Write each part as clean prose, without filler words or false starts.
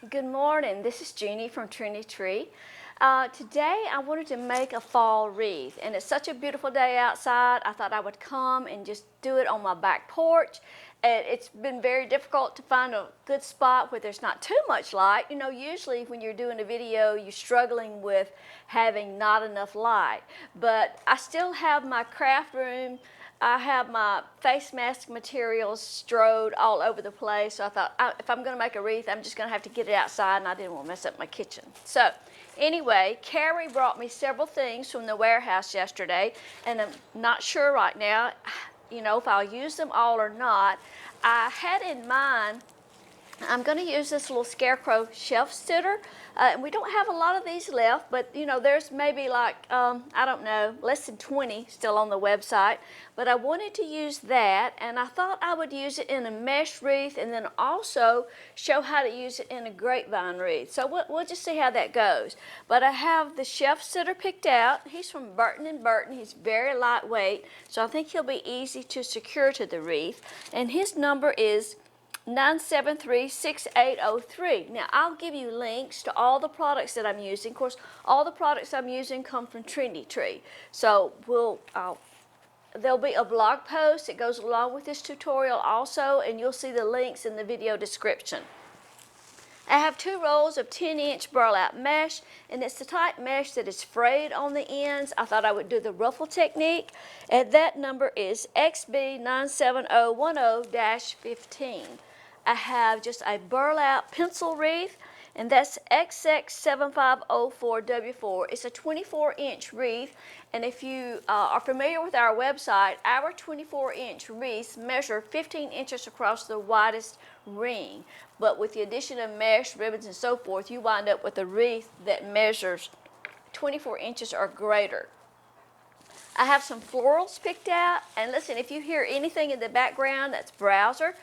Good morning, this is Jeannie from Trinity Tree. Today I wanted to make a fall wreath, and it's such a beautiful day outside. I thought I would come and just do it on my back porch. And it's been very difficult to find a good spot where there's not too much light. You know, usually when you're doing a video, you're struggling with having not enough light. But I still have my craft room. I have my face mask materials strode all over the place. So I thought, if I'm going to make a wreath, I'm just going to have to get it outside, and I didn't want to mess up my kitchen. So anyway, Carrie brought me several things from the warehouse yesterday, and I'm not sure right now, you know, if I'll use them all or not. I had in mind, I'm going to use this little Scarecrow shelf sitter. And we don't have a lot of these left, but you know, there's maybe like, I don't know, less than 20 still on the website. But I wanted to use that, and I thought I would use it in a mesh wreath and then also show how to use it in a grapevine wreath. So we'll just see how that goes. But I have the shelf sitter picked out. He's from Burton & Burton. He's very lightweight, so I think he'll be easy to secure to the wreath. And his number is 973-6803. Now, I'll give you links to all the products that I'm using. Of course, all the products I'm using come from Trendy Tree. So there'll be a blog post that goes along with this tutorial also, and you'll see the links in the video description. I have 2 rolls of 10-inch burlap mesh, and it's the type mesh that is frayed on the ends. I thought I would do the ruffle technique, and that number is XB97010-15. I have just a burlap pencil wreath, and that's XX7504W4. It's a 24-inch wreath, and if you are familiar with our website, our 24-inch wreaths measure 15 inches across the widest ring. But with the addition of mesh, ribbons, and so forth, you wind up with a wreath that measures 24 inches or greater. I have some florals picked out, and listen, if you hear anything in the background, that's Browser.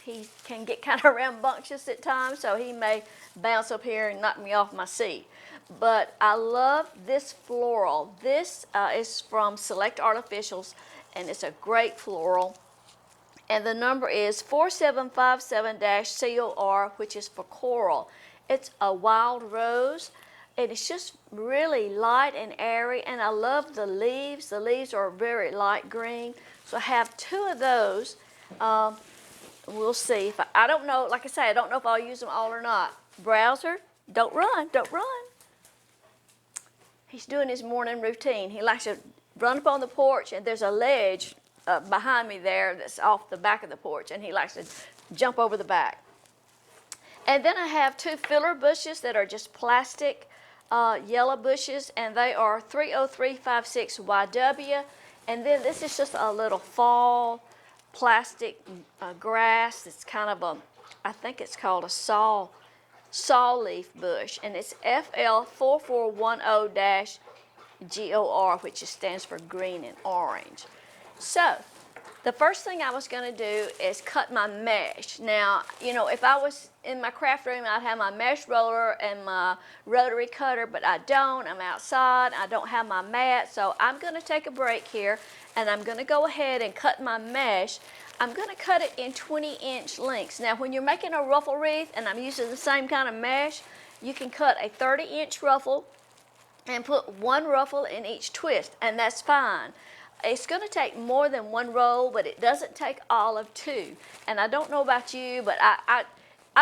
He can get kind of rambunctious at times, so he may bounce up here and knock me off my seat. But I love this floral. This is from Select Artificials, and it's a great floral. And the number is 4757-COR, which is for coral. It's a wild rose, and it's just really light and airy, and I love the leaves. The leaves are very light green, so I have 2 of those. We'll see. If I don't know, like I say, I don't know if I'll use them all or not. Browser, don't run, don't run. He's doing his morning routine. He likes to run up on the porch, and there's a ledge behind me there that's off the back of the porch, and he likes to jump over the back. And then I have 2 filler bushes that are just plastic yellow bushes, and they are 30356YW. And then this is just a little fall plastic grass. It's kind of a, I think it's called a saw leaf bush, and it's FL4410-GOR, which just stands for green and orange. So the first thing I was going to do is cut my mesh. Now, you know, if I was in my craft room, I'd have my mesh roller and my rotary cutter, but I don't. I'm outside. I don't have my mat, so I'm going to take a break here, and I'm going to go ahead and cut my mesh. I'm going to cut it in 20-inch lengths. Now, when you're making a ruffle wreath, and I'm using the same kind of mesh, you can cut a 30-inch ruffle and put 1 ruffle in each twist, and that's fine. It's going to take more than 1 roll, but it doesn't take all of 2. And I don't know about you, but I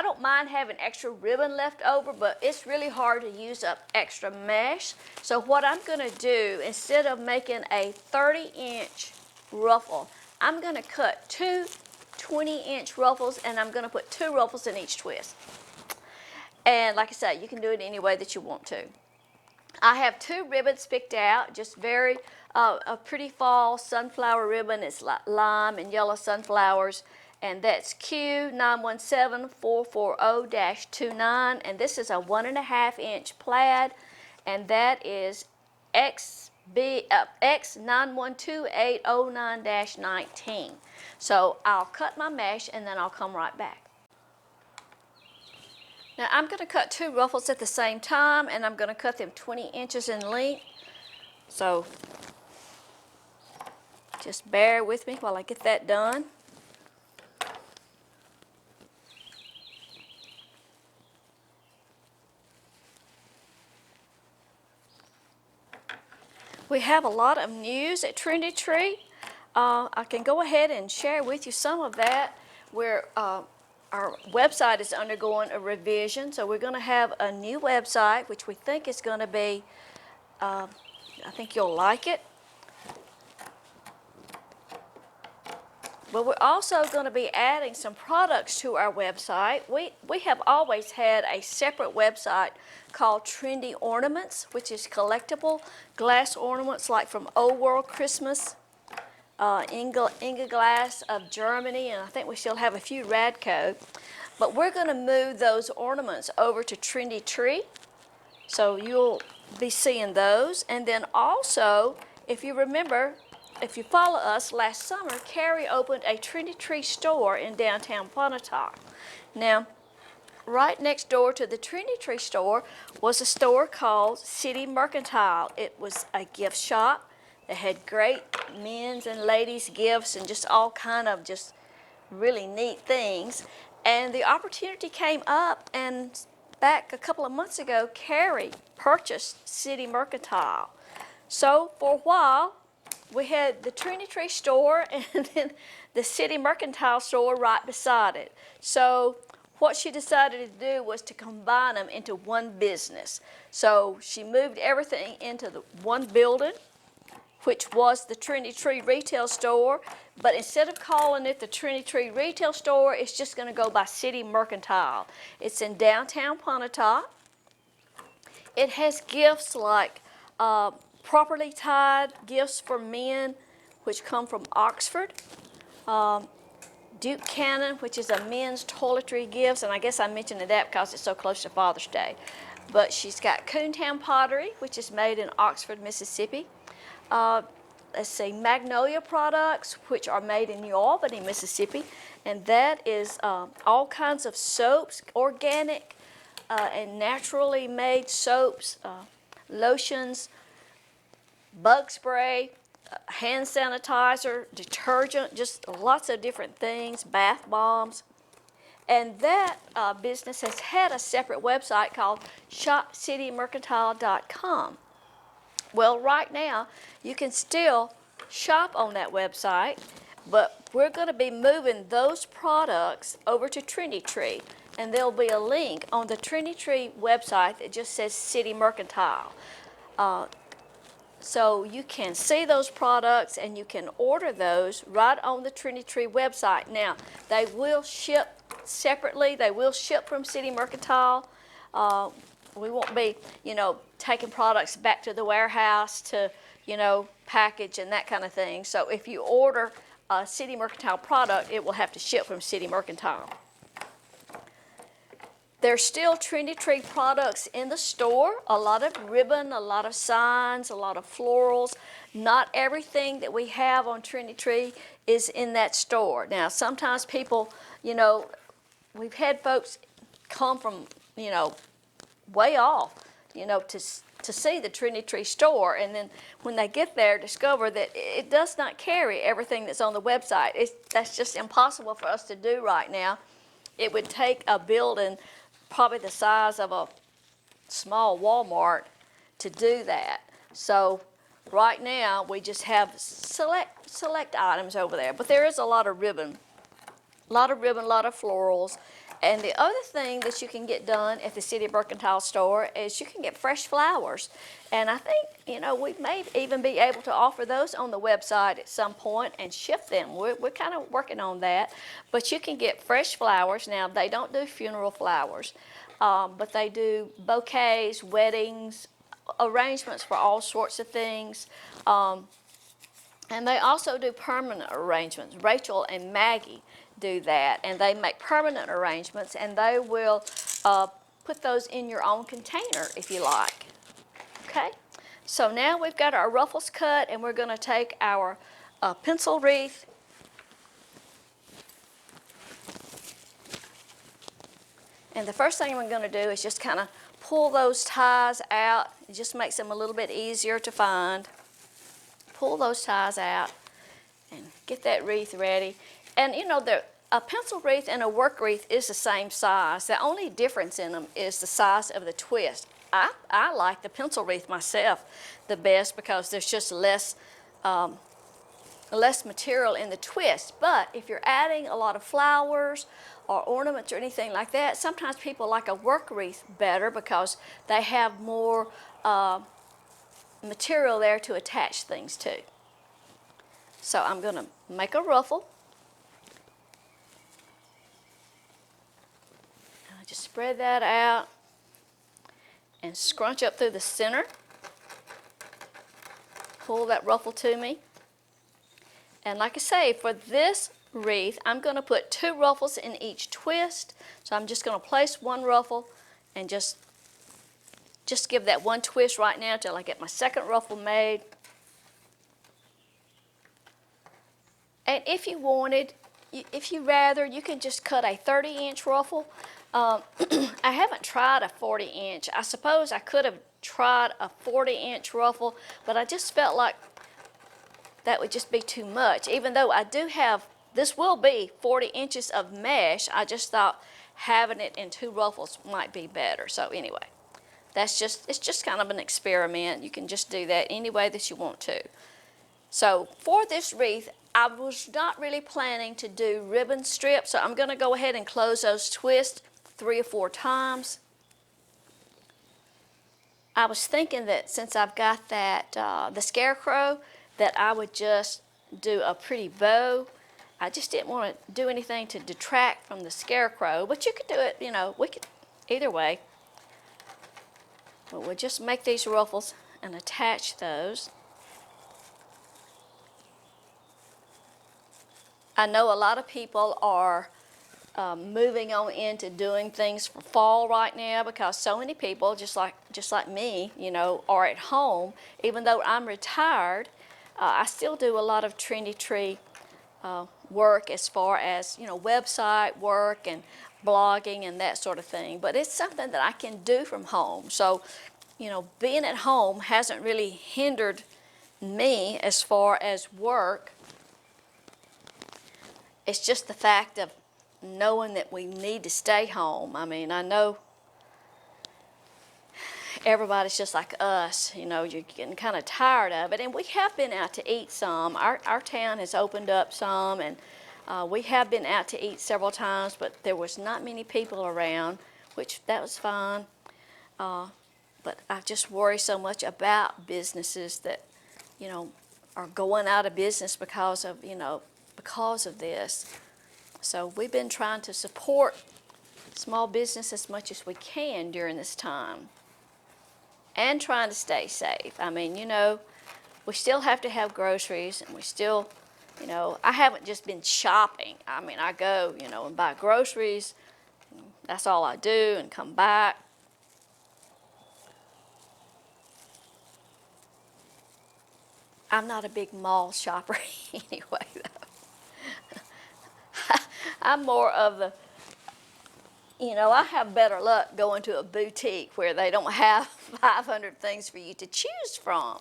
don't mind having extra ribbon left over, but it's really hard to use up extra mesh. So what I'm going to do, instead of making a 30-inch ruffle, I'm going to cut 2 20-inch ruffles, and I'm going to put 2 ruffles in each twist. And like I said, you can do it any way that you want to. I have 2 ribbons picked out, just very a pretty fall sunflower ribbon. It's like lime and yellow sunflowers, and that's Q917440-29, and this is a 1.5-inch plaid, and that is X9128009-19. So I'll cut my mesh, and then I'll come right back. Now I'm going to cut 2 ruffles at the same time, and I'm going to cut them 20 inches in length. So just bear with me while I get that done. we have a lot of news at Trinity Tree. I can go ahead and share with you some of that. Where our website is undergoing a revision, so we're going to have a new website, which we think is going to be, I think you'll like it. But we're also going to be adding some products to our website. We have always had a separate website called Trendy Ornaments, which is collectible glass ornaments like from Old World Christmas, Annieglass of Germany, and I think we still have a few Radco. But we're going to move those ornaments over to Trendy Tree, so you'll be seeing those. And then also, if you remember, if you follow us, last summer, Carrie opened a Trinity Tree store in downtown Pontotoc. Now, right next door to the Trinity Tree store was a store called City Mercantile. It was a gift shop that had great men's and ladies' gifts and just all kind of just really neat things. And the opportunity came up, and back a couple of months ago, Carrie purchased City Mercantile. So for a while, we had the Trinity Tree store and then the City Mercantile store right beside it. So what she decided to do was to combine them into one business. So she moved everything into the one building, which was the Trinity Tree retail store. But instead of calling it the Trinity Tree retail store, it's just going to go by City Mercantile. It's in downtown Pontotoc. It has gifts like properly tied gifts for men, which come from Oxford. Duke Cannon, which is a men's toiletry gifts, and I guess I mentioned that because it's so close to Father's Day. But she's got Coontown Pottery, which is made in Oxford, Mississippi. Let's see, Magnolia products, which are made in New Albany, Mississippi, and that is all kinds of soaps, organic and naturally made soaps, lotions, bug spray, hand sanitizer, detergent, just lots of different things, bath bombs. And that business has had a separate website called shopcitymercantile.com. Well, right now, you can still shop on that website, but we're going to be moving those products over to Trinity Tree, and there'll be a link on the Trinity Tree website that just says City Mercantile. So you can see those products and you can order those right on the Trinity Tree website. Now, they will ship separately. They will ship from City Mercantile. We won't be, taking products back to the warehouse to, package and that kind of thing. So if you order a City Mercantile product, it will have to ship from City Mercantile. There's still Trendy Tree products in the store, a lot of ribbon, a lot of signs, a lot of florals. Not everything that we have on Trendy Tree is in that store. Now, sometimes people, we've had folks come from, way off, to see the Trinity Tree store, and then when they get there, discover that it does not carry everything that's on the website. That's just impossible for us to do right now. It would take a building probably the size of a small Walmart to do that. So right now we just have select items over there, but there is a lot of ribbon, a lot of florals. And the other thing that you can get done at the City Mercantile store is you can get fresh flowers. And I think, we may even be able to offer those on the website at some point and ship them. We're kind of working on that. But you can get fresh flowers. Now, they don't do funeral flowers, but they do bouquets, weddings, arrangements for all sorts of things. And they also do permanent arrangements. Rachel and Maggie do that, and they make permanent arrangements, and they will put those in your own container if you like. Okay, so now we've got our ruffles cut, and we're going to take our pencil wreath and the first thing we're going to do is just kind of pull those ties out. It just makes them a little bit easier to find. Pull those ties out and get that wreath ready. And a pencil wreath and a work wreath is the same size. The only difference in them is the size of the twist. I like the pencil wreath myself the best because there's just less material in the twist. But if you're adding a lot of flowers or ornaments or anything like that, sometimes people like a work wreath better because they have more material there to attach things to. So I'm going to make a ruffle. And I just spread that out and scrunch up through the center. Pull that ruffle to me. And like I say, for this wreath, I'm going to put 2 ruffles in each twist. So I'm just going to place 1 ruffle and just give that 1 twist right now till I get my second ruffle made. And if you wanted, if you rather, you can just cut a 30-inch ruffle. I haven't tried a 40-inch. I suppose I could have tried a 40-inch ruffle, but I just felt like that would just be too much. Even though I do have, this will be 40 inches of mesh, I just thought having it in 2 ruffles might be better. So anyway, it's just kind of an experiment. You can just do that any way that you want to. So for this wreath, I was not really planning to do ribbon strips, so I'm going to go ahead and close those twists 3 or 4 times. I was thinking that since I've got that, the Scarecrow, that I would just do a pretty bow. I just didn't want to do anything to detract from the Scarecrow, but you could do it, you know, we could, either way. But we'll just make these ruffles and attach those. I know a lot of people are moving on into doing things for fall right now because so many people, just like me, you know, are at home. Even though I'm retired, I still do a lot of Trinity Tree work as far as, you know, website work and blogging and that sort of thing. But it's something that I can do from home. So, you know, being at home hasn't really hindered me as far as work. It's just the fact of knowing that we need to stay home. I mean, I know everybody's just like us, you know, you're getting kind of tired of it. And we have been out to eat some. Our town has opened up some, and we have been out to eat several times, but there was not many people around, which that was fine. But I just worry so much about businesses that, you know, are going out of business because of, you know, because of this. So we've been trying to support small business as much as we can during this time and trying to stay safe. I mean, you know, we still have to have groceries, and we still, you know, I haven't just been shopping. I mean, I go, you know, and buy groceries. That's all I do, and come back. I'm not a big mall shopper anyway, though. I'm more of the, you know, I have better luck going to a boutique where they don't have 500 things for you to choose from.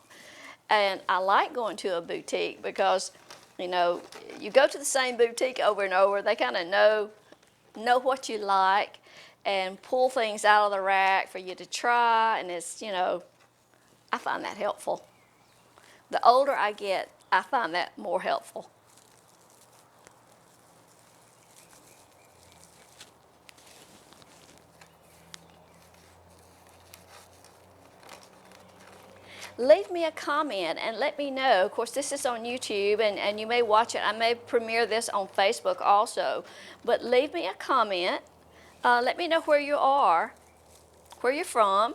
And I like going to a boutique because, you know, you go to the same boutique over and over. They kind of know what you like and pull things out of the rack for you to try. And it's, you know, I find that helpful. The older I get, I find that more helpful. Leave me a comment and let me know. Of course, this is on YouTube, and you may watch it. I may premiere this on Facebook also. But leave me a comment. Let me know where you are, where you're from.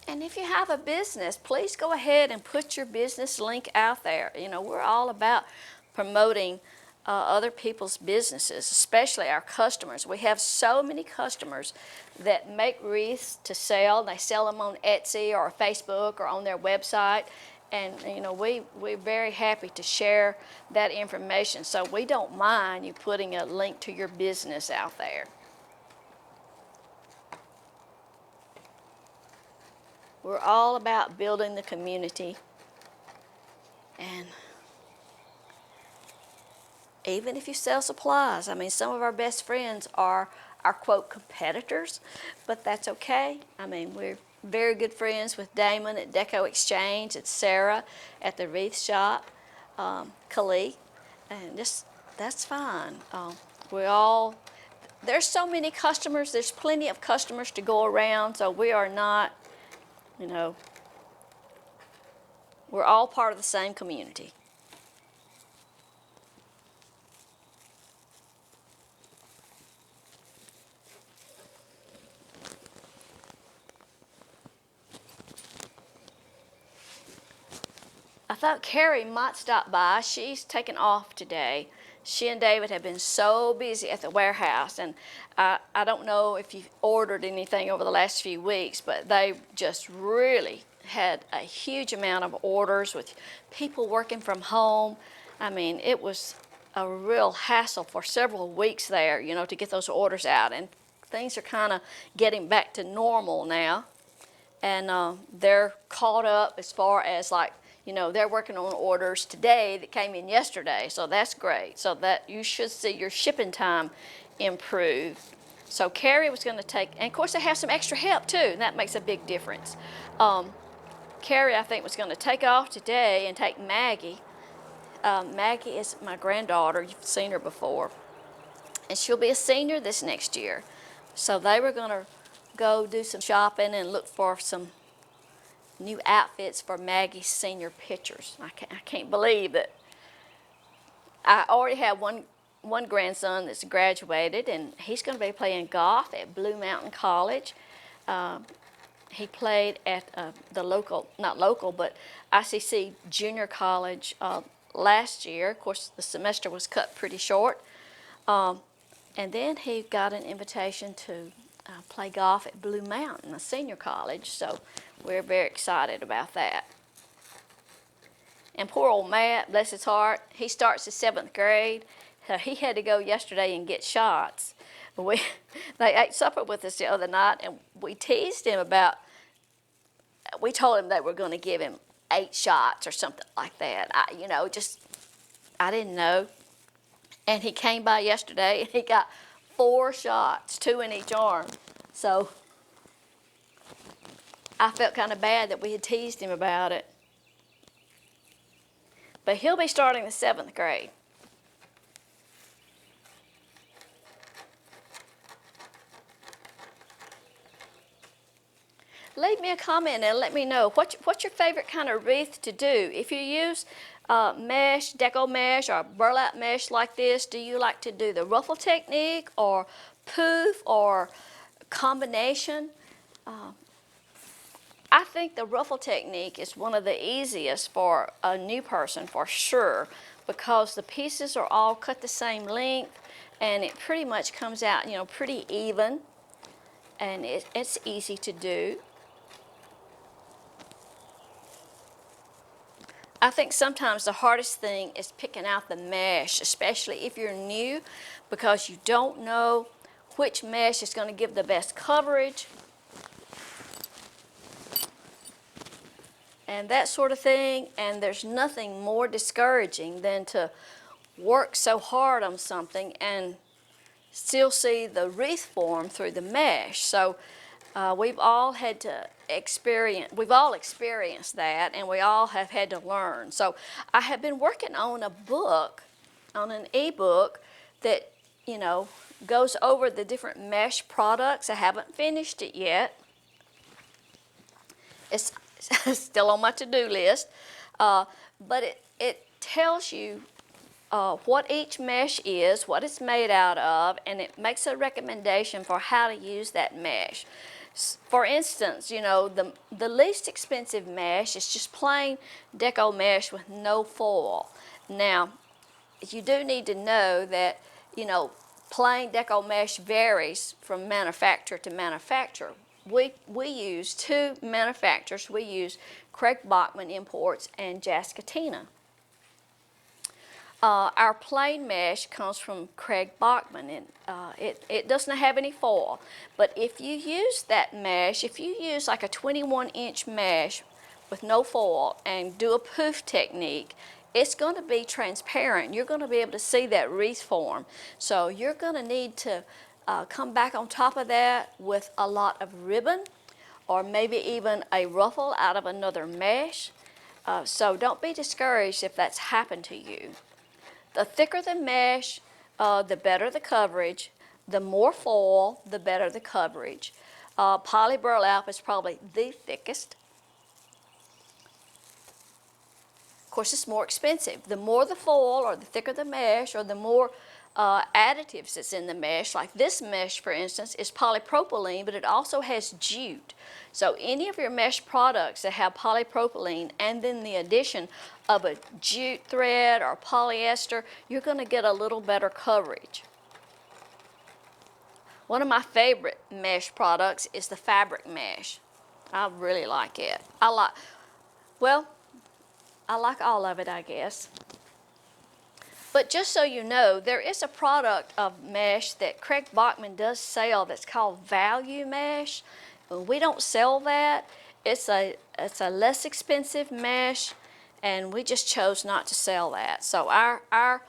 And if you have a business, please go ahead and put your business link out there. You know, we're all about promoting other people's businesses, especially our customers. We have so many customers that make wreaths to sell. They sell them on Etsy or Facebook or on their website. And, you know, we're very happy to share that information. So we don't mind you putting a link to your business out there. We're all about building the community. And even if you sell supplies, I mean, some of our best friends are our, quote, competitors, but that's okay. I mean, very good friends with Damon at Deco Exchange, and Sarah at the Wreath shop, Khalid, and just that's fine. We all there's so many customers. There's plenty of customers to go around, so we are not, you know, we're all part of the same community. I thought Carrie might stop by. She's taken off today. She and David have been so busy at the warehouse, and I don't know if you've ordered anything over the last few weeks, but they just really had a huge amount of orders with people working from home. I mean, it was a real hassle for several weeks there, you know, to get those orders out, and things are kind of getting back to normal now, and they're caught up as far as, like, you know, they're working on orders today that came in yesterday, so that's great. So that you should see your shipping time improve. So Carrie was going to take, and of course they have some extra help too, and that makes a big difference. Carrie, I think, was going to take off today and take Maggie. Maggie is my granddaughter. You've seen her before. And she'll be a senior this next year. So they were going to go do some shopping and look for some new outfits for Maggie's senior pictures. I can't believe that I already have one grandson that's graduated, and he's going to be playing golf at Blue Mountain College. He played at the local, not local, but ICC Junior College last year. Of course, the semester was cut pretty short. And then he got an invitation to play golf at Blue Mountain, a senior college, so we're very excited about that. And poor old Matt, bless his heart, he starts the 7th grade. So he had to go yesterday and get shots. They ate supper with us the other night, and we teased him about, we told him that we're going to give him 8 shots or something like that. I didn't know. And he came by yesterday, and he got 4 shots, 2 in each arm. So I felt kind of bad that we had teased him about it. But he'll be starting the 7th grade. Leave me a comment and let me know what's your favorite kind of wreath to do. If you use mesh, deco mesh, or burlap mesh like this, do you like to do the ruffle technique or poof or combination? I think the ruffle technique is one of the easiest for a new person for sure, because the pieces are all cut the same length, and it pretty much comes out, pretty even, and it's easy to do. I think sometimes the hardest thing is picking out the mesh, especially if you're new, because you don't know which mesh is going to give the best coverage and that sort of thing. And there's nothing more discouraging than to work so hard on something and still see the wreath form through the mesh. So we've all experienced that, and we all have had to learn. So I have been working on a book, on an ebook that, goes over the different mesh products. I haven't finished it yet. It's still on my to-do list, but it tells you what each mesh is, what it's made out of, and it makes a recommendation for how to use that mesh. For instance, the least expensive mesh is just plain deco mesh with no foil. Now, you do need to know that, plain deco mesh varies from manufacturer to manufacturer. We use 2 manufacturers. We use Craig Bachman Imports and Jascatina. Our plain mesh comes from Craig Bachman, and it doesn't have any foil. But if you use that mesh, if you use like a 21-inch mesh with no foil and do a poof technique, it's going to be transparent. You're going to be able to see that wreath form. So you're going to need to come back on top of that with a lot of ribbon or maybe even a ruffle out of another mesh. So don't be discouraged if that's happened to you. The thicker the mesh, the better the coverage. The more foil, the better the coverage. Poly burlap is probably the thickest. Of course, it's more expensive. The more the foil, or the thicker the mesh, or the more additives that's in the mesh, like this mesh, for instance, is polypropylene, but it also has jute. So any of your mesh products that have polypropylene and then the addition of a jute thread or polyester, you're going to get a little better coverage. One of my favorite mesh products is the fabric mesh. I really like it. I like all of it, I guess. But just so you know, there is a product of mesh that Craig Bachman does sell that's called value mesh. We don't sell that. It's a less expensive mesh, and we just chose not to sell that. So our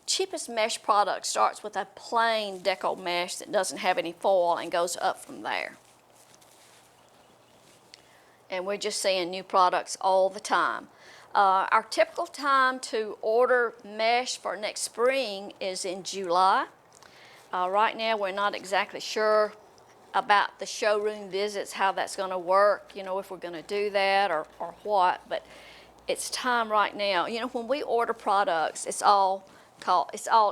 cheapest mesh product starts with a plain deco mesh that doesn't have any foil and goes up from there. And we're just seeing new products all the time. Our typical time to order mesh for next spring is in July. Right now we're not exactly sure about the showroom visits, how that's going to work, you know, if we're going to do that or what, but it's time right now. You know, when we order products, it's all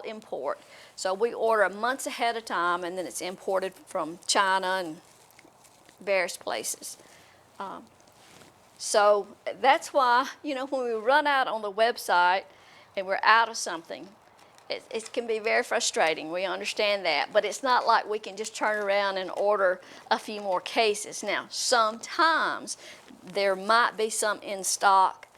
import. So we order months ahead of time, and then it's imported from China and various places. So that's why, you know, when we run out on the website and we're out of something, it can be very frustrating. We understand that. But it's not like we can just turn around and order a few more cases. Now, sometimes there might be some in stock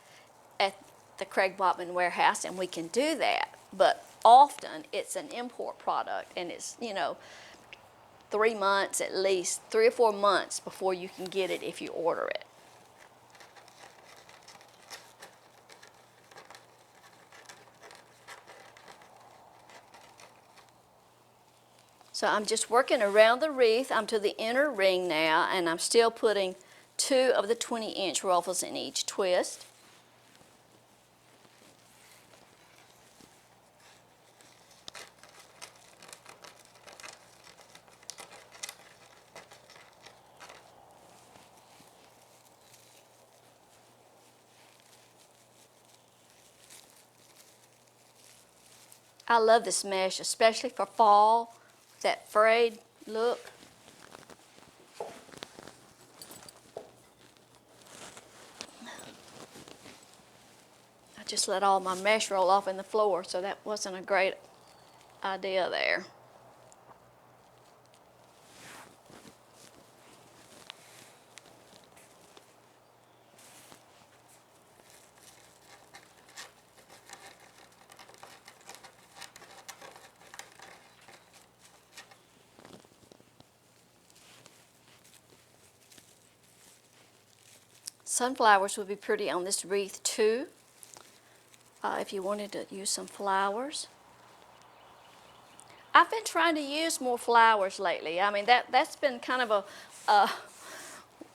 at the Craig Bachman warehouse, and we can do that. But often it's an import product, and it's, you know, 3 months at least, 3 or 4 months before you can get it if you order it. So I'm just working around the wreath. I'm to the inner ring now, and I'm still putting 2 of the 20-inch ruffles in each twist. I love this mesh, especially for fall, that frayed look. I just let all my mesh roll off in the floor, so that wasn't a great idea there. Sunflowers would be pretty on this wreath too, if you wanted to use some flowers. I've been trying to use more flowers lately. I mean, that's been kind of a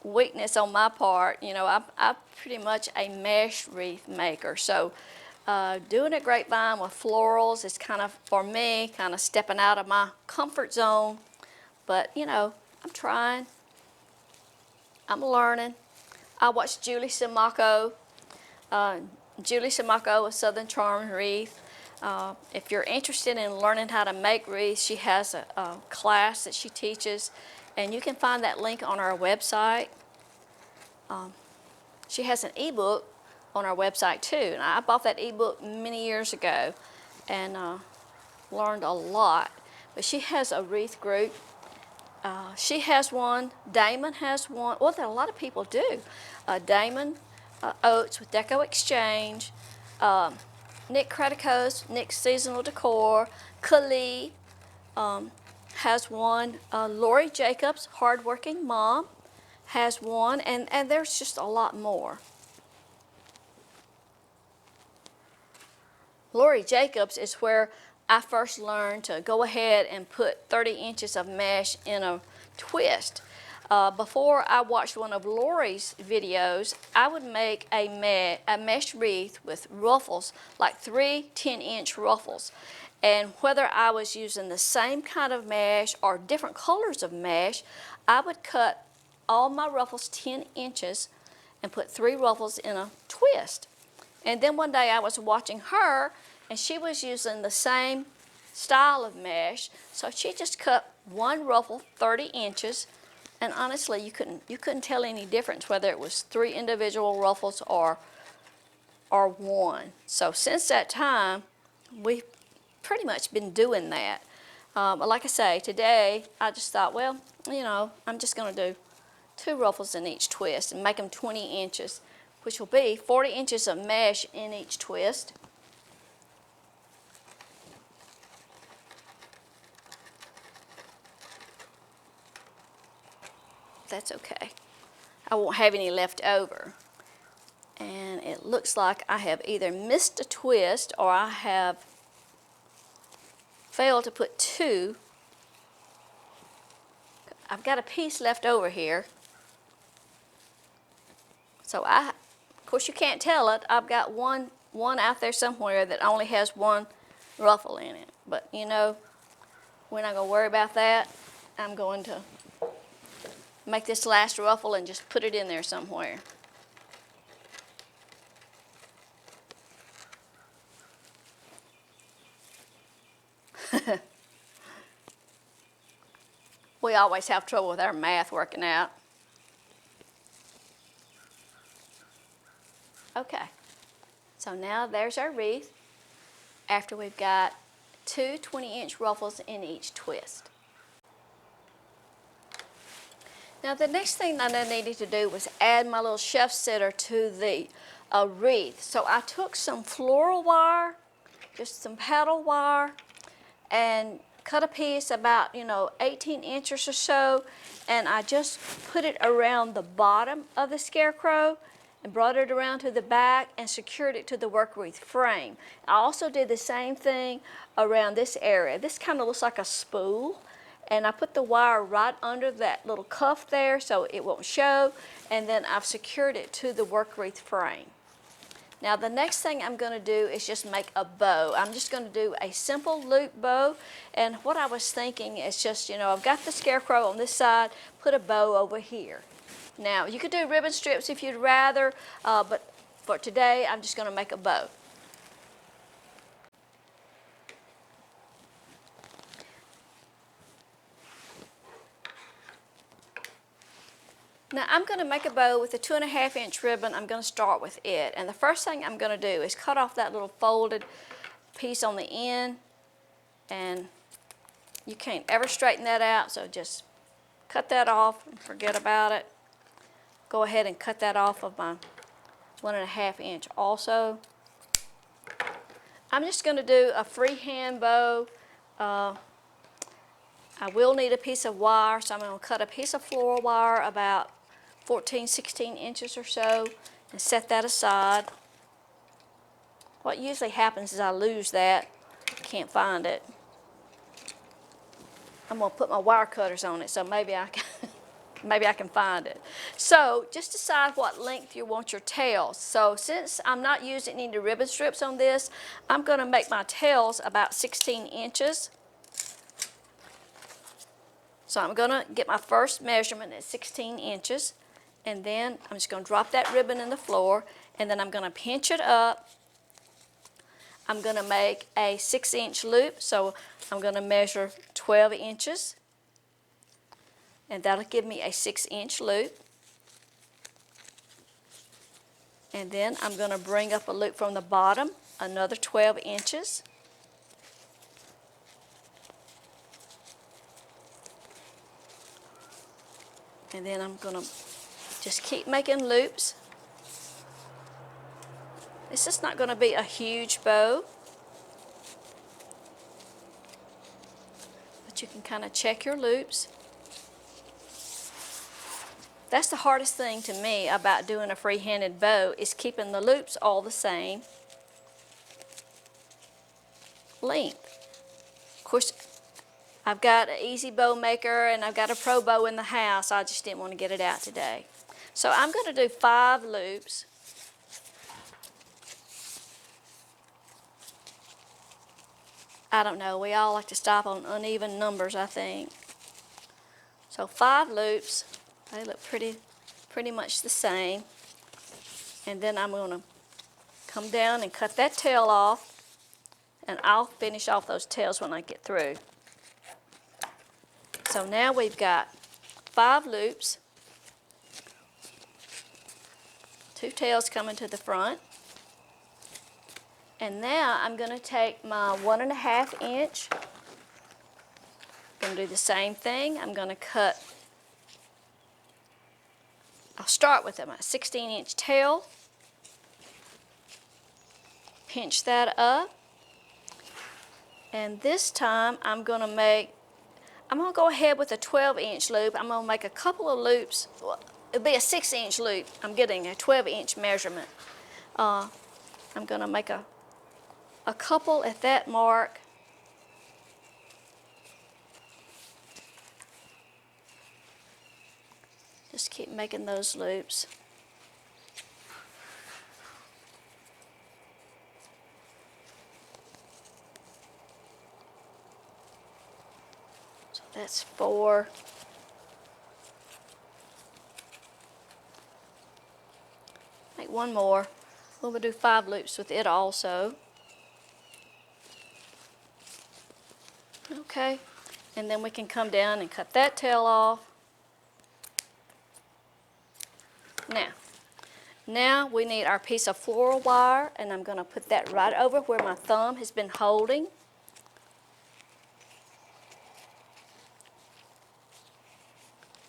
weakness on my part. You know, I'm pretty much a mesh wreath maker, so doing a grapevine with florals is kind of, for me, kind of stepping out of my comfort zone. But, you know, I'm trying. I'm learning. I watched Julie Simoco. Julie Simoco of Southern Charm Wreath. If you're interested in learning how to make wreaths, she has a class that she teaches, and you can find that link on our website. She has an ebook on our website too, and I bought that ebook many years ago and learned a lot. But she has a wreath group. She has one. Damon has one. Well, a lot of people do. Damon Oates with Deco Exchange. Nick Credico's Nick's Seasonal Decor. Kali has one. Lori Jacobs, Hardworking Mom, has one. And there's just a lot more. Lori Jacobs is where I first learned to go ahead and put 30 inches of mesh in a twist. Before I watched one of Lori's videos, I would make a mesh wreath with ruffles, like 3 10-inch ruffles. And whether I was using the same kind of mesh or different colors of mesh, I would cut all my ruffles 10 inches and put 3 ruffles in a twist. And then one day I was watching her, and she was using the same style of mesh, so she just cut 1 ruffle 30 inches, and honestly you couldn't tell any difference whether it was 3 individual ruffles or 1. So since that time we've pretty much been doing that. Like I say, today I just thought, well, you know, I'm just going to do 2 ruffles in each twist and make them 20 inches, which will be 40 inches of mesh in each twist. That's okay. I won't have any left over. And it looks like I have either missed a twist or I have failed to put 2. I've got a piece left over here. So of course you can't tell it. I've got one out there somewhere that only has 1 ruffle in it. But you know, we're not going to worry about that. I'm going to make this last ruffle and just put it in there somewhere. We always have trouble with our math working out. Okay, so now there's our wreath after we've got 2 20-inch ruffles in each twist. Now the next thing that I needed to do was add my little chef sitter to the wreath. So I took some floral wire, just some paddle wire, and cut a piece about, 18 inches or so, and I just put it around the bottom of the Scarecrow and brought it around to the back and secured it to the work wreath frame. I also did the same thing around this area. This kind of looks like a spool, and I put the wire right under that little cuff there so it won't show, and then I've secured it to the work wreath frame. Now the next thing I'm going to do is just make a bow. I'm just going to do a simple loop bow, and what I was thinking is just, I've got the Scarecrow on this side, put a bow over here. Now you could do ribbon strips if you'd rather, but for today I'm just going to make a bow. Now I'm going to make a bow with a 2.5-inch ribbon. I'm going to start with it, and the first thing I'm going to do is cut off that little folded piece on the end, and you can't ever straighten that out, so just cut that off and forget about it. Go ahead and cut that off of my 1.5-inch also. I'm just going to do a freehand bow. I will need a piece of wire, so I'm going to cut a piece of floral wire about 14, 16 inches or so and set that aside. What usually happens is I lose that, can't find it. I'm going to put my wire cutters on it, so maybe I can find it. So just decide what length you want your tails. So since I'm not using any ribbon strips on this, I'm going to make my tails about 16 inches. So I'm going to get my first measurement at 16 inches, and then I'm just going to drop that ribbon in the floor, and then I'm going to pinch it up. I'm going to make a 6-inch loop, so I'm going to measure 12 inches, and that'll give me a 6-inch loop. And then I'm going to bring up a loop from the bottom, another 12 inches. And then I'm going to just keep making loops. It's just not going to be a huge bow, but you can kind of check your loops. That's the hardest thing to me about doing a free-handed bow, is keeping the loops all the same length. Of course, I've got an easy bow maker and I've got a pro bow in the house. I just didn't want to get it out today. So I'm going to do 5 loops. I don't know, we all like to stop on uneven numbers, I think. So 5 loops, they look pretty much the same. And then I'm going to come down and cut that tail off, and I'll finish off those tails when I get through. So now we've got 5 loops, 2 tails coming to the front. And now I'm going to take my 1.5 inch. I'm going to do the same thing. I'm going to cut, I'll start with my 16-inch tail. Pinch that up. And this time I'm going to go ahead with a 12-inch loop. I'm going to make a couple of loops. Well, it'll be a 6-inch loop. I'm getting a 12-inch measurement. I'm going to make a couple at that mark. Just keep making those loops. So that's 4. Make one more. We'll do 5 loops with it also. Okay, and then we can come down and cut that tail off. Now we need our piece of floral wire, and I'm going to put that right over where my thumb has been holding.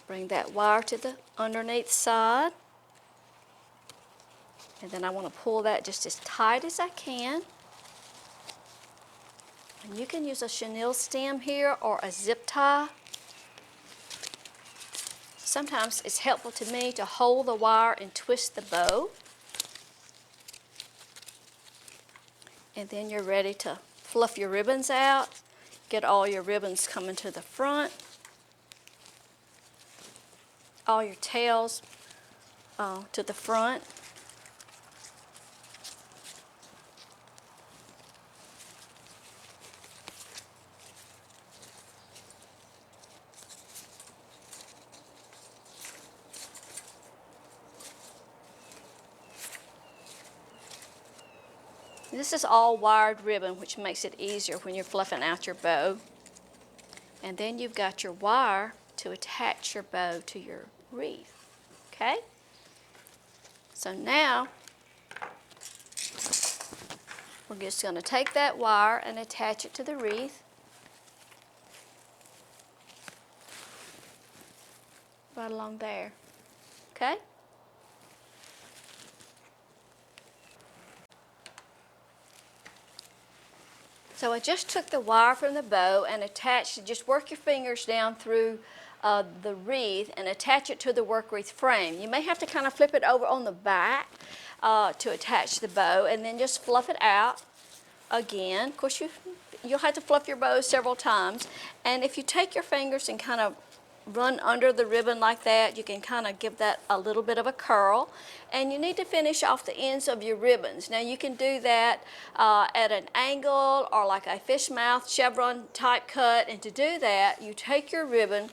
Bring that wire to the underneath side. And then I want to pull that just as tight as I can. And you can use a chenille stem here or a zip tie. Sometimes it's helpful to me to hold the wire and twist the bow. And then you're ready to fluff your ribbons out. Get all your ribbons coming to the front. All your tails to the front. This is all wired ribbon, which makes it easier when you're fluffing out your bow. And then you've got your wire to attach your bow to your wreath. Okay? So now, we're just going to take that wire and attach it to the wreath. Right along there. Okay? So I just took the wire from the bow and attached it. Just work your fingers down through the wreath and attach it to the work wreath frame. You may have to kind of flip it over on the back to attach the bow, and then just fluff it out again. Of course, you'll have to fluff your bow several times. And if you take your fingers and kind of run under the ribbon like that, you can kind of give that a little bit of a curl. And you need to finish off the ends of your ribbons. Now you can do that at an angle or like a fish mouth chevron type cut. And to do that, you take your ribbon,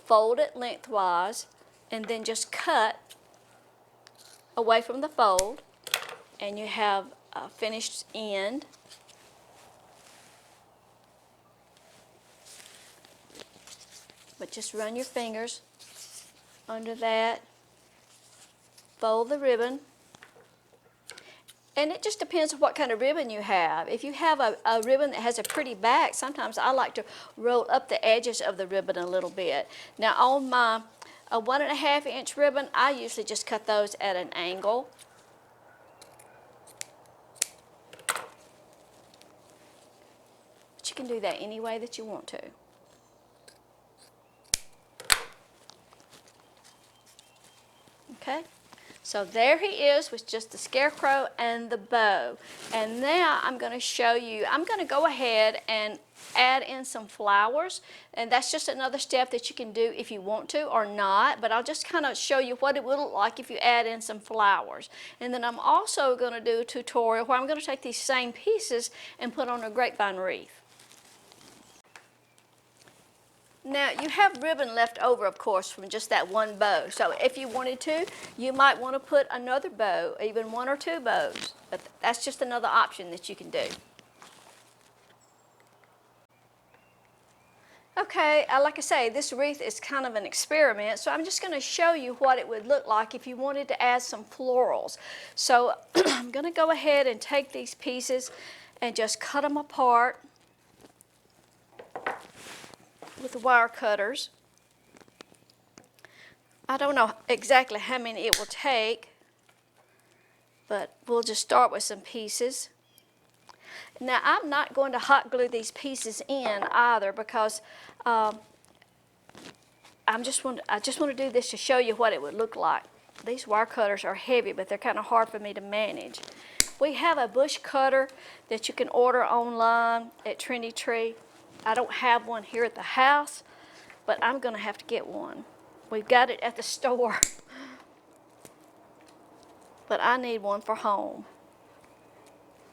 fold it lengthwise, and then just cut away from the fold, and you have a finished end. But just run your fingers under that, fold the ribbon, and it just depends on what kind of ribbon you have. If you have a ribbon that has a pretty back, sometimes I like to roll up the edges of the ribbon a little bit. Now on my 1.5 inch ribbon, I usually just cut those at an angle. But you can do that any way that you want to. Okay, So there he is with just the scarecrow and the bow. And now I'm going to show you, I'm going to go ahead and add in some flowers, and that's just another step that you can do if you want to or not, but I'll just kind of show you what it would look like if you add in some flowers. And then I'm also going to do a tutorial where I'm going to take these same pieces and put on a grapevine wreath. Now you have ribbon left over, of course, from just that one bow. So if you wanted to, you might want to put another bow, even one or two bows. But that's just another option that you can do. Okay, like I say, this wreath is kind of an experiment, so I'm just going to show you what it would look like if you wanted to add some florals. So I'm going to go ahead and take these pieces and just cut them apart with the wire cutters. I don't know exactly how many it will take, but we'll just start with some pieces. Now I'm not going to hot glue these pieces in either because I just want to do this to show you what it would look like. These wire cutters are heavy, but they're kind of hard for me to manage. We have a bush cutter that you can order online at Trinity Tree. I don't have one here at the house, but I'm going to have to get one. We've got it at the store, but I need one for home.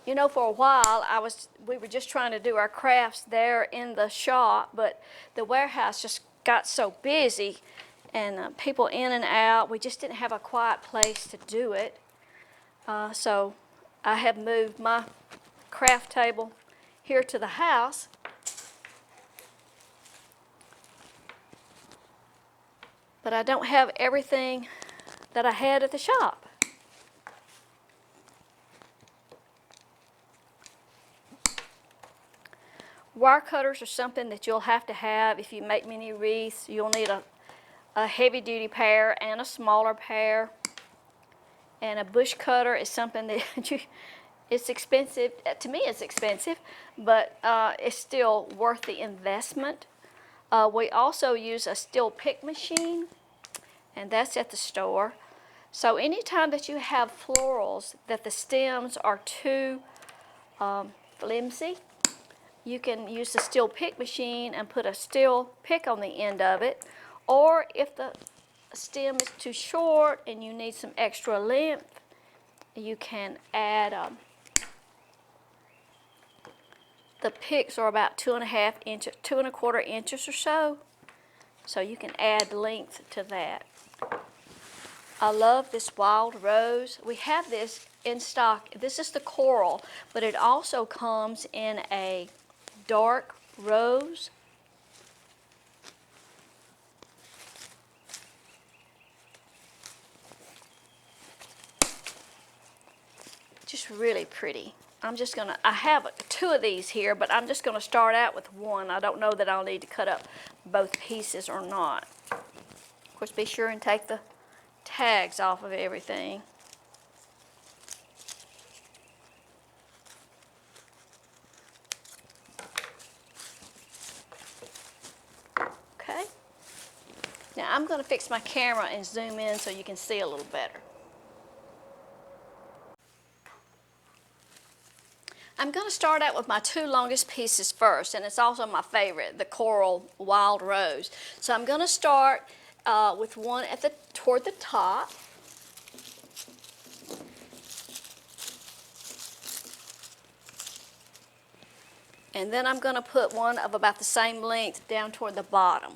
You know, for a while, we were just trying to do our crafts there in the shop, but the warehouse just got so busy and people in and out. We just didn't have a quiet place to do it. So I have moved my craft table here to the house. But I don't have everything that I had at the shop. Wire cutters are something that you'll have to have if you make mini wreaths. You'll need a heavy-duty pair and a smaller pair. And a bush cutter is something that it's expensive. To me, it's expensive, but it's still worth the investment. We also use a steel pick machine, and that's at the store. So anytime that you have florals that the stems are too flimsy, you can use the steel pick machine and put a steel pick on the end of it. Or if the stem is too short and you need some extra length, you can add, the picks are about 2.5 inches, 2.25 inches or so. So you can add length to that. I love this wild rose. We have this in stock. This is the coral, but it also comes in a dark rose. Just really pretty. I have 2 of these here, but I'm just gonna start out with one. I don't know that I'll need to cut up both pieces or not. Of course, be sure and take the tags off of everything. Okay. Now I'm gonna fix my camera and zoom in so you can see a little better. I'm going to start out with my 2 longest pieces first, and it's also my favorite, the coral wild rose. So I'm going to start with one toward the top. And then I'm going to put one of about the same length down toward the bottom.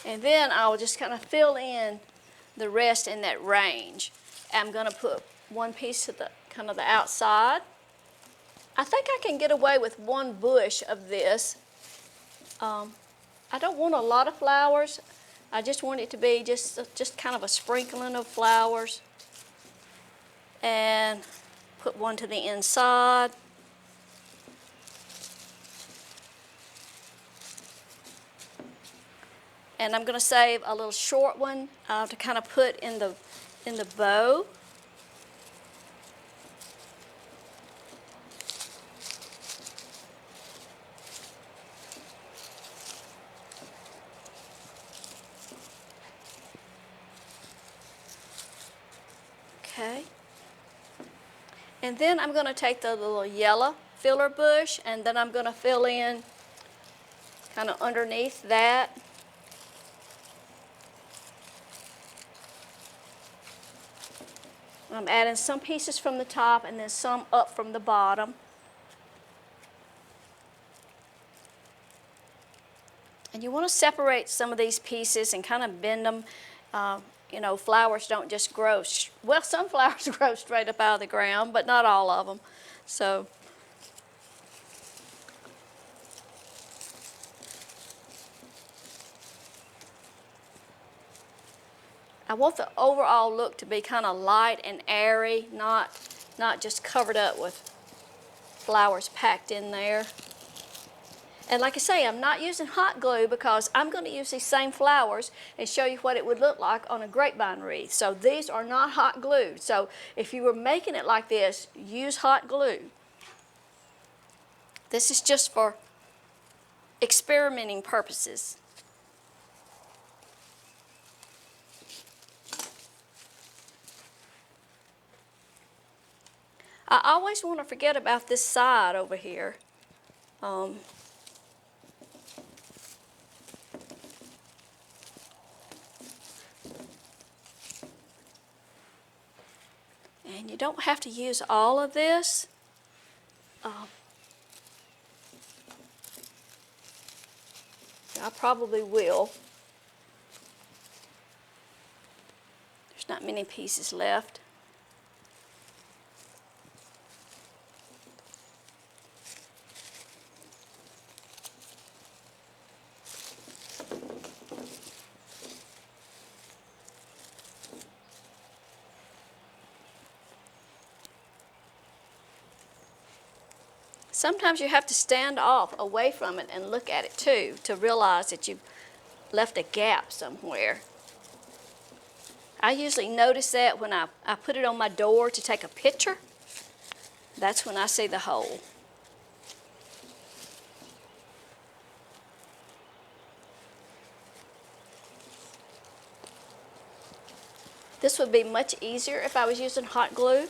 And then I'll just kind of fill in the rest in that range. I'm going to put one piece to the kind of the outside. I think I can get away with 1 bush of this. I don't want a lot of flowers. I just want it to be just kind of a sprinkling of flowers. And put one to the inside. And I'm going to save a little short one to kind of put in the bow. And then I'm going to take the little yellow filler bush, and then I'm going to fill in kind of underneath that. I'm adding some pieces from the top and then some up from the bottom. And you want to separate some of these pieces and kind of bend them. You know, flowers don't just grow, well, some flowers grow straight up out of the ground, but not all of them. So I want the overall look to be kind of light and airy, not just covered up with flowers packed in there. And like I say, I'm not using hot glue because I'm going to use these same flowers and show you what it would look like on a grapevine wreath. So these are not hot glued. So if you were making it like this, use hot glue. This is just for experimenting purposes. I always want to forget about this side over here. And you don't have to use all of this. I probably will. There's not many pieces left. Sometimes you have to stand off away from it and look at it too to realize that you've left a gap somewhere. I usually notice that when I put it on my door to take a picture. That's when I see the hole. This would be much easier if I was using hot glue.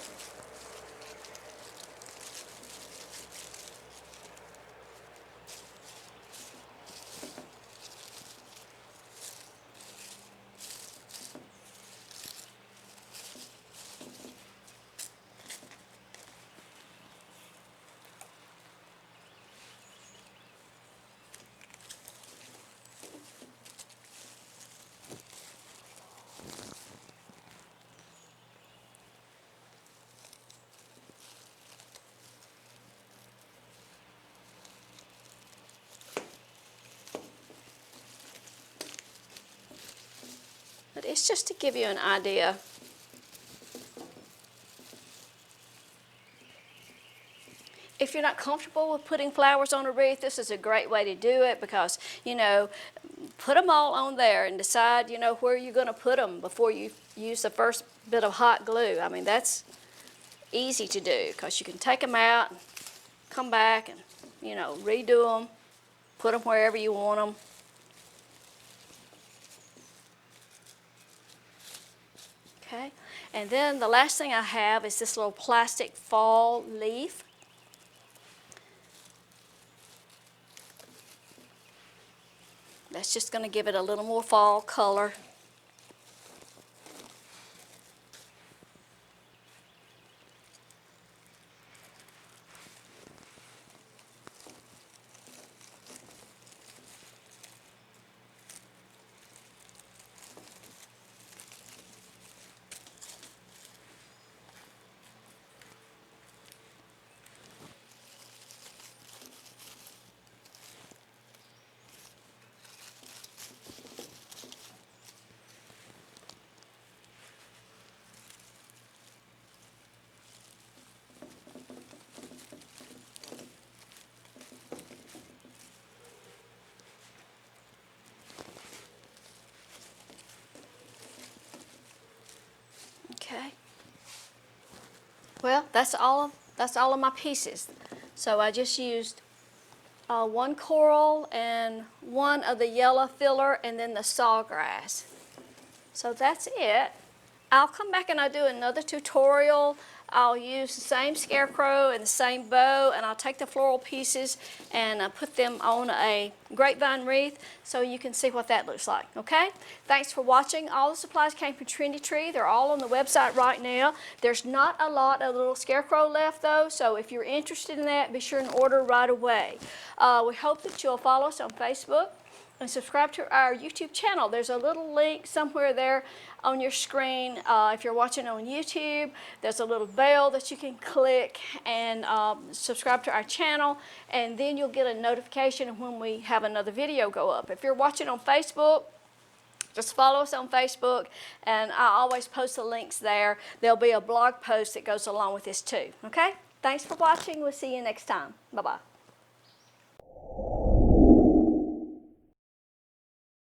But it's just to give you an idea. If you're not comfortable with putting flowers on a wreath, this is a great way to do it because, you know, put them all on there and decide, you know, where you're going to put them before you use the first bit of hot glue. I mean, that's easy to do because you can take them out and come back and, you know, redo them, put them wherever you want them. Okay, and then the last thing I have is this little plastic fall leaf. That's just going to give it a little more fall color. Okay. Well, that's all of my pieces. So I just used one coral and one of the yellow filler and then the sawgrass. So that's it. I'll come back and I'll do another tutorial I'll use the same Scarecrow and the same bow, and I'll take the floral pieces and put them on a grapevine wreath so you can see what that looks like, okay? Thanks for watching. All the supplies came from Trendy Tree. They're all on the website right now. There's not a lot of little Scarecrow left though, so if you're interested in that, be sure and order right away. We hope that you'll follow us on Facebook and subscribe to our YouTube channel. There's a little link somewhere there on your screen. If you're watching on YouTube, there's a little bell that you can click and subscribe to our channel, and then you'll get a notification when we have another video go up. If you're watching on Facebook, just follow us on Facebook, and I always post the links there. There'll be a blog post that goes along with this too, okay? Thanks for watching. We'll see you next time. Bye-bye.